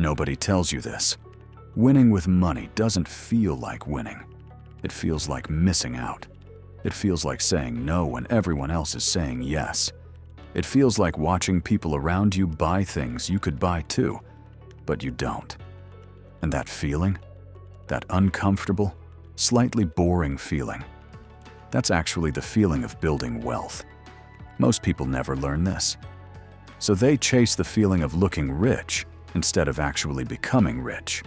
Nobody tells you this. Winning with money doesn't feel like winning. It feels like missing out. It feels like saying no when everyone else is saying yes. It feels like watching people around you buy things you could buy too, but you don't. And that feeling, that uncomfortable, slightly boring feeling, that's actually the feeling of building wealth. Most people never learn this. So they chase the feeling of looking rich instead of actually becoming rich.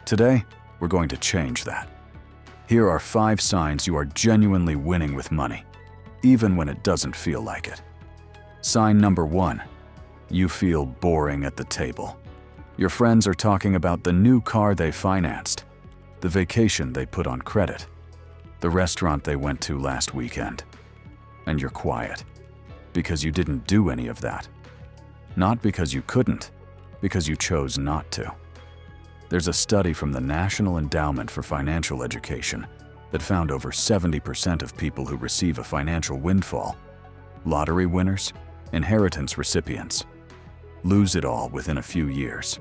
Today, we're going to change that. Here are 5 signs you are genuinely winning with money, even when it doesn't feel like it. Sign number 1. You feel boring at the table. Your friends are talking about the new car they financed, the vacation they put on credit, the restaurant they went to last weekend. And you're quiet, because you didn't do any of that. Not because you couldn't, because you chose not to. There's a study from the National Endowment for Financial Education that found over 70% of people who receive a financial windfall, lottery winners, inheritance recipients, lose it all within a few years.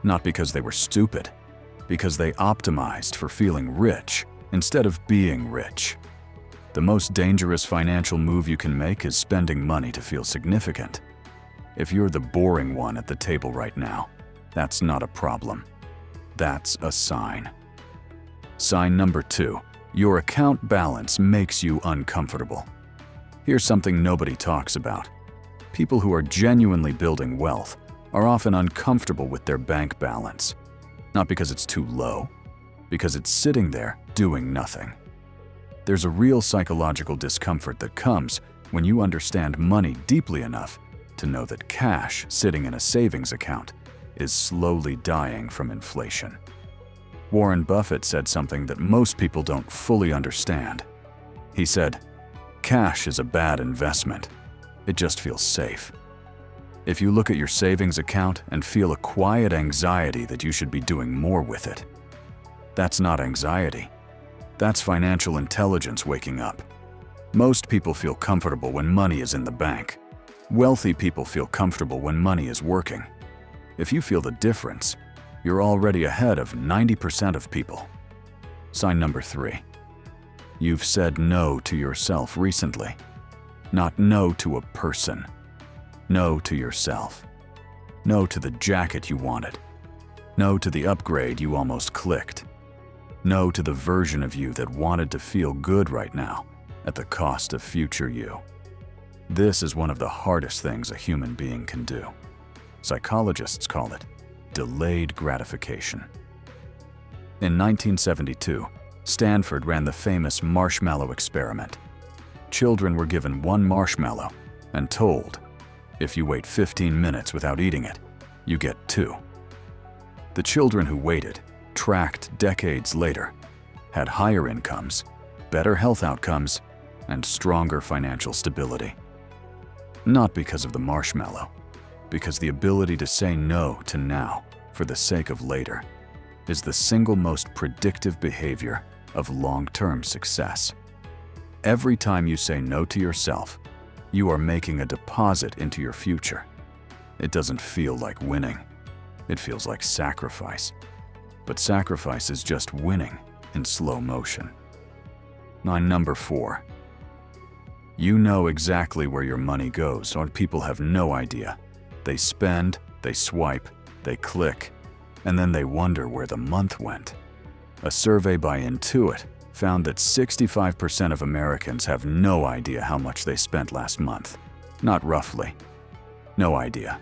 Not because they were stupid, because they optimized for feeling rich instead of being rich. The most dangerous financial move you can make is spending money to feel significant. If you're the boring one at the table right now, that's not a problem. That's a sign. Sign number 2. Your account balance makes you uncomfortable. Here's something nobody talks about. People who are genuinely building wealth are often uncomfortable with their bank balance. Not because it's too low, because it's sitting there doing nothing. There's a real psychological discomfort that comes when you understand money deeply enough to know that cash sitting in a savings account is slowly dying from inflation. Warren Buffett said something that most people don't fully understand. He said, "Cash is a bad investment. It just feels safe." If you look at your savings account and feel a quiet anxiety that you should be doing more with it, that's not anxiety. That's financial intelligence waking up. Most people feel comfortable when money is in the bank. Wealthy people feel comfortable when money is working. If you feel the difference, you're already ahead of 90% of people. Sign number 3. You've said no to yourself recently. Not no to a person. No to yourself. No to the jacket you wanted. No to the upgrade you almost clicked. No to the version of you that wanted to feel good right now at the cost of future you. This is one of the hardest things a human being can do. Psychologists call it delayed gratification. In 1972, Stanford ran the famous marshmallow experiment. Children were given 1 marshmallow and told, if you wait 15 minutes without eating it, you get 2. The children who waited, tracked decades later, had higher incomes, better health outcomes, and stronger financial stability. Not because of the marshmallow, because the ability to say no to now for the sake of later is the single most predictive behavior of long-term success. Every time you say no to yourself, you are making a deposit into your future. It doesn't feel like winning. It feels like sacrifice. But sacrifice is just winning in slow motion. Number 4. You know exactly where your money goes, or people have no idea. They spend, they swipe, they click, and then they wonder where the month went. A survey by Intuit found that 65% of Americans have no idea how much they spent last month. Not roughly. No idea.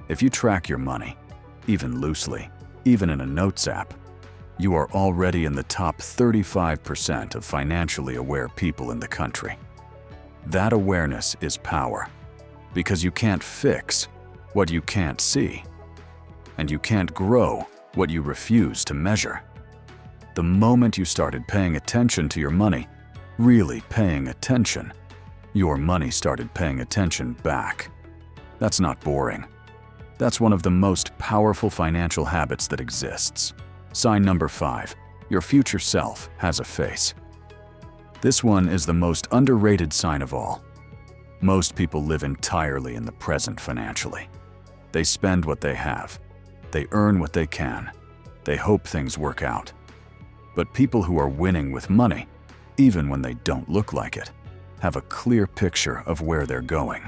If you track your money, even loosely, even in a notes app, you are already in the top 35% of financially aware people in the country. That awareness is power, because you can't fix what you can't see, and you can't grow what you refuse to measure. The moment you started paying attention to your money, really paying attention, your money started paying attention back. That's not boring. That's one of the most powerful financial habits that exists. Sign number 5. Your future self has a face. This one is the most underrated sign of all. Most people live entirely in the present financially. They spend what they have. They earn what they can. They hope things work out. But people who are winning with money, even when they don't look like it, have a clear picture of where they're going.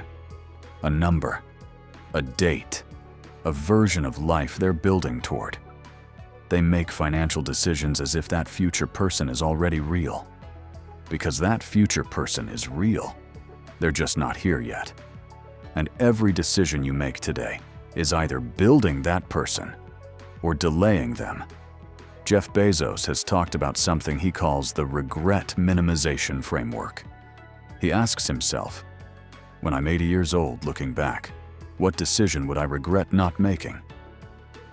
A number, a date, a version of life they're building toward. They make financial decisions as if that future person is already real. Because that future person is real. They're just not here yet. And every decision you make today is either building that person or delaying them. Jeff Bezos has talked about something he calls the regret minimization framework. He asks himself, when I'm 80 years old looking back, what decision would I regret not making?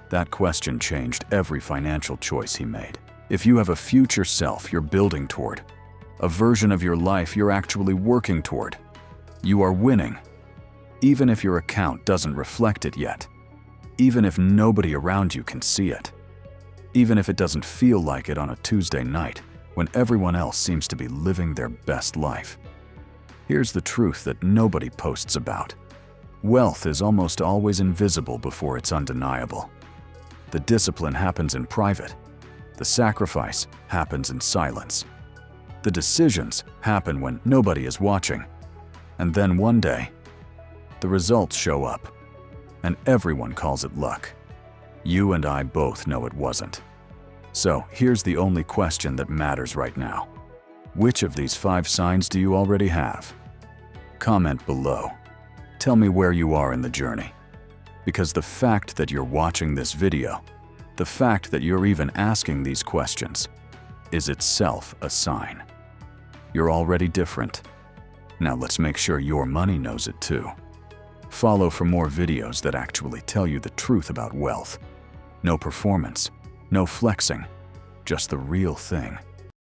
That question changed every financial choice he made. If you have a future self you're building toward, a version of your life you're actually working toward, you are winning. Even if your account doesn't reflect it yet, even if nobody around you can see it, even if it doesn't feel like it on a Tuesday night when everyone else seems to be living their best life. Here's the truth that nobody posts about. Wealth is almost always invisible before it's undeniable. The discipline happens in private. The sacrifice happens in silence. The decisions happen when nobody is watching. And then one day, the results show up, and everyone calls it luck. You and I both know it wasn't. So here's the only question that matters right now. Which of these 5 signs do you already have? Comment below. Tell me where you are in the journey. Because the fact that you're watching this video, the fact that you're even asking these questions, is itself a sign. You're already different. Now let's make sure your money knows it too. Follow for more videos that actually tell you the truth about wealth. No performance, no flexing, just the real thing.